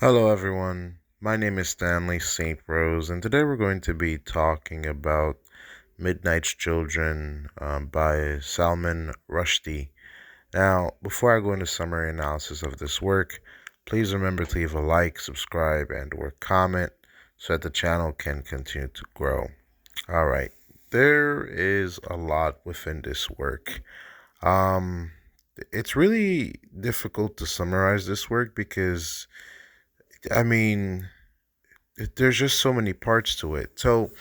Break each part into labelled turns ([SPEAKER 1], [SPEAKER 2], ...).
[SPEAKER 1] Hello, everyone. My name is Stanley St. Rose, and today we're going to be talking about Midnight's Children by Salman Rushdie. Now, before I go into summary analysis of this work, please remember to leave a like, subscribe, and/or comment so that the channel can continue to grow. All right, there is a lot within this work. Um, it's really difficult to summarize this work because, I mean, there's just so many parts to it. So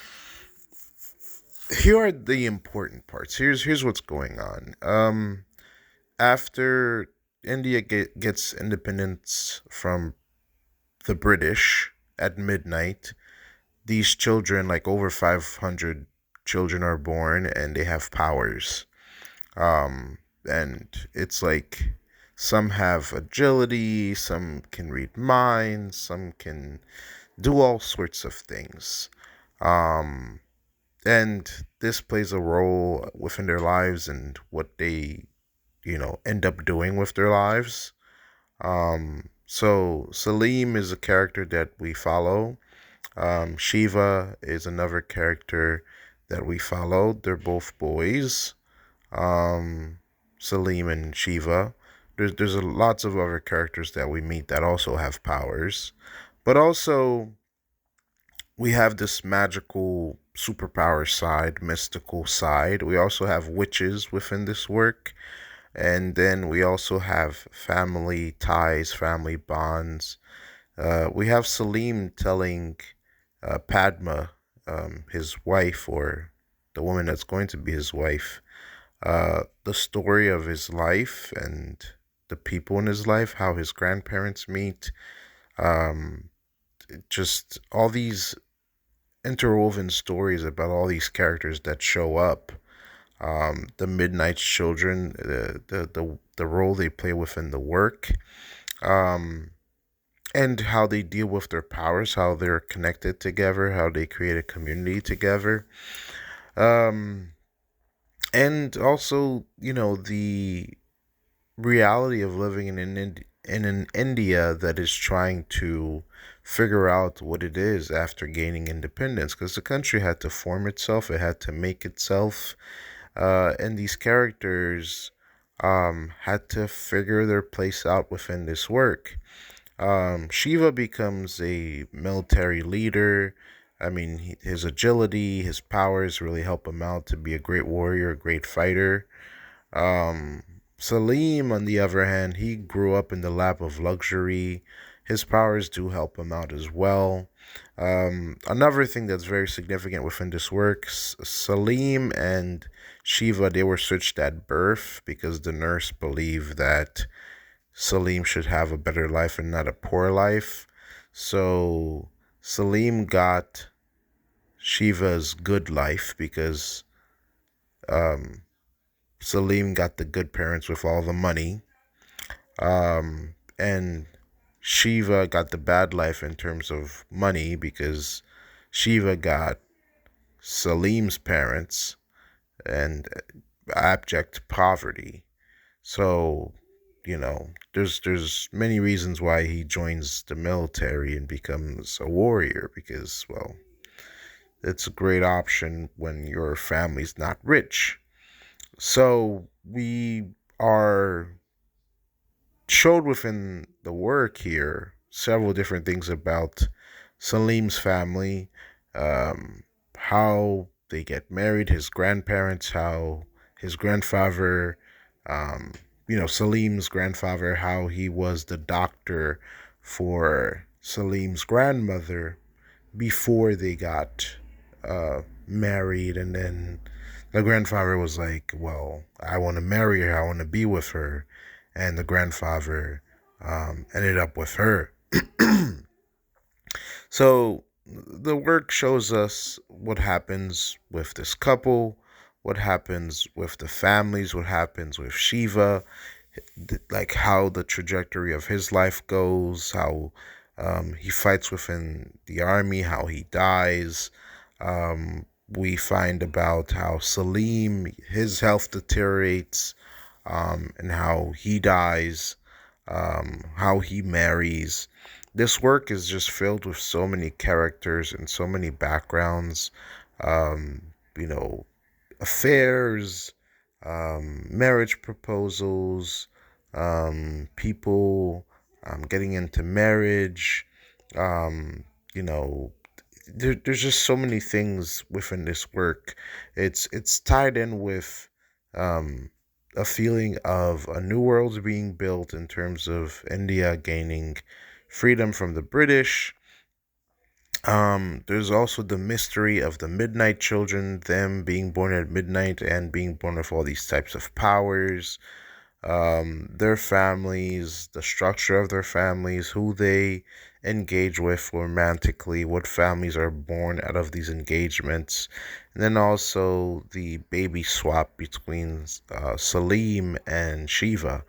[SPEAKER 1] here are the important parts. Here's what's going on. After India gets independence from the British at midnight, these children, like over 500 children, are born and they have powers. And it's like some have agility, some can read minds, some can do all sorts of things. Um, and this plays a role within their lives and what they end up doing with their lives. So Salim is a character that we follow. Shiva is another character that we follow. They're both boys. um Salim and Shiva. There's lots of other characters that we meet that also have powers, but also we have this magical superpower side, mystical side. We also have witches within this work. And then we also have family ties, family bonds. We have Salim telling Padma, his wife, or the woman that's going to be his wife, the story of his life and the people in his life, how his grandparents meet, um, just all these interwoven stories about all these characters that show up. The Midnight Children, the role they play within the work, um, and how they deal with their powers, how they're connected together, how they create a community together, um, and also the reality of living in an India that is trying to figure out what it is after gaining independence, because the country had to form itself, it had to make itself, and these characters had to figure their place out within this work. Shiva becomes a military leader. I mean, his agility, his powers really help him out to be a great warrior, a great fighter. Um, Salim, on the other hand, he grew up in the lap of luxury. His powers do help him out as well. Another thing that's very significant within this work, Salim and Shiva, they were switched at birth because the nurse believed that Salim should have a better life and not a poor life. So Salim got Shiva's good life because um, Salim got the good parents with all the money. And Shiva got the bad life in terms of money because Shiva got Salim's parents and abject poverty. So, there's many reasons why he joins the military and becomes a warrior because, well, it's a great option when your family's not rich. So we are showed within the work here several different things about Salim's family, how they get married, his grandparents, how his grandfather, um, Salim's grandfather, how he was the doctor for Salim's grandmother before they got married. And then the grandfather was like, well, I want to marry her, I want to be with her. And the grandfather ended up with her. So the work shows us what happens with this couple, what happens with the families, what happens with Shiva, like how the trajectory of his life goes, how he fights within the army, how he dies. We find about how Salim, his health deteriorates, and how he dies. how he marries. This work is just filled with so many characters and so many backgrounds, um, you know, affairs, marriage proposals, people getting into marriage, um, you know, there's just so many things within this work. It's tied in with um, a feeling of a new world being built in terms of India gaining freedom from the British. There's also the mystery of the Midnight Children, them being born at midnight and being born with all these types of powers, their families, the structure of their families, who they engage with romantically, what families are born out of these engagements, and then also the baby swap between Salim and Shiva.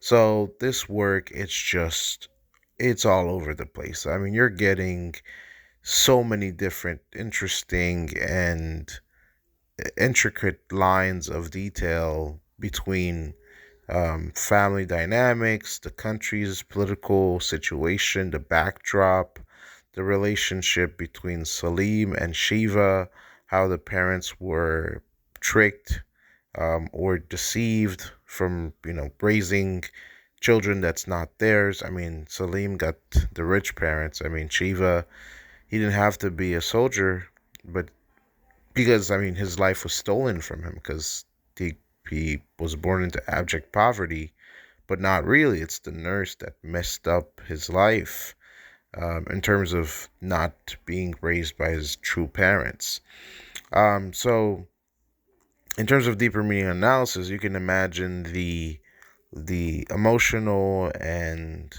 [SPEAKER 1] So this work, it's all over the place. I mean, you're getting so many different interesting and intricate lines of detail between family dynamics, the country's political situation, the backdrop, the relationship between Salim and Shiva, how the parents were tricked or deceived from, raising children that's not theirs. I mean, Salim got the rich parents. I mean, Shiva, he didn't have to be a soldier, but because I mean his life was stolen from him because he he was born into abject poverty, but not really. It's the nurse that messed up his life in terms of not being raised by his true parents. So in terms of deeper meaning analysis, you can imagine the emotional and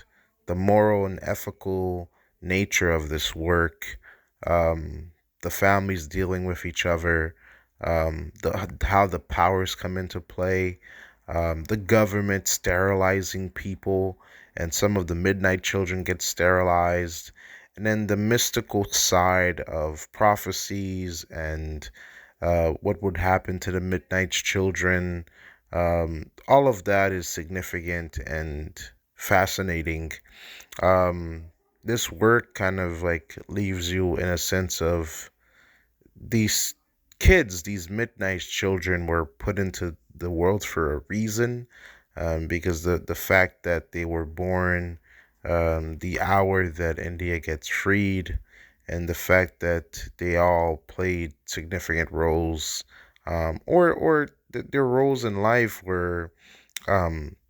[SPEAKER 1] the moral and ethical nature of this work, the families dealing with each other, how the powers come into play, the government sterilizing people, and some of the midnight children get sterilized, and then the mystical side of prophecies and what would happen to the Midnight's children. All of that is significant and fascinating. Um, this work kind of like leaves you in a sense of these kids, these Midnight children, were put into the world for a reason, because the fact that they were born the hour that India gets freed, and the fact that they all played significant roles, their roles in life were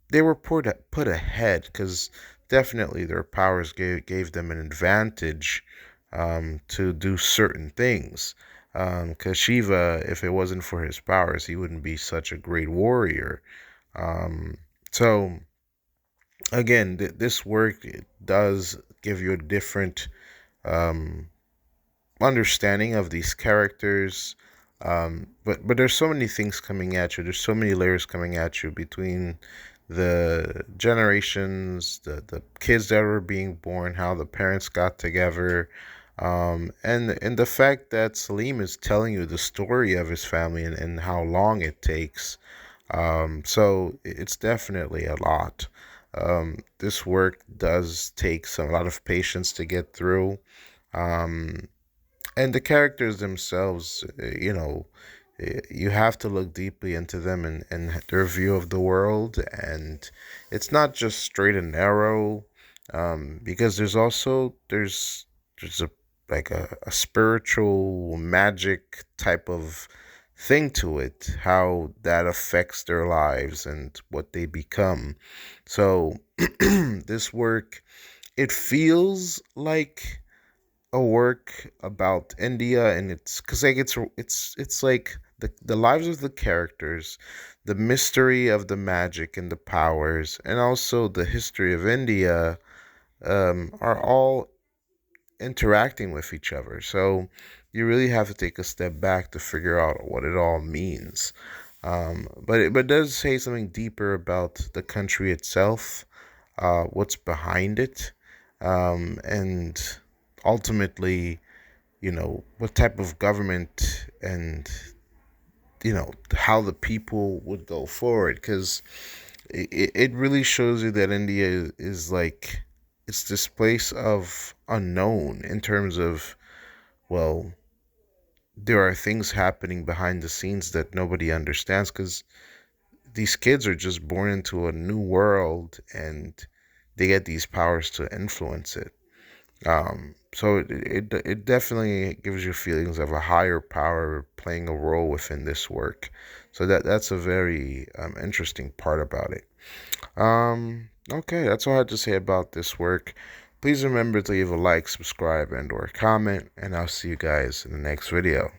[SPEAKER 1] they were put ahead because definitely their powers gave them an advantage to do certain things. Because Shiva, if it wasn't for his powers, he wouldn't be such a great warrior. So again, this work, it does give you a different um, understanding of these characters. But there's so many things coming at you. There's so many layers coming at you between the generations, the kids that were being born, how the parents got together, and the fact that Salim is telling you the story of his family and how long it takes. So it's definitely a lot. This work does take a lot of patience to get through. Um, and the characters themselves, you have to look deeply into them and their view of the world, and it's not just straight and narrow, because there's a like a spiritual magic type of thing to it, how that affects their lives and what they become. So this work, it feels like a work about India, and it's because like it's like the lives of the characters, the mystery of the magic and the powers, and also the history of India, are all interacting with each other. So you really have to take a step back to figure out what it all means. But it does say something deeper about the country itself, what's behind it, and ultimately, what type of government and, how the people would go forward. Because it really shows you that India is like it's this place of unknown in terms of, well, there are things happening behind the scenes that nobody understands because these kids are just born into a new world and they get these powers to influence it. So it definitely gives you feelings of a higher power playing a role within this work. So that's a very interesting part about it. Okay, that's all I had to say about this work. Please remember to leave a like, subscribe, and or comment, and I'll see you guys in the next video.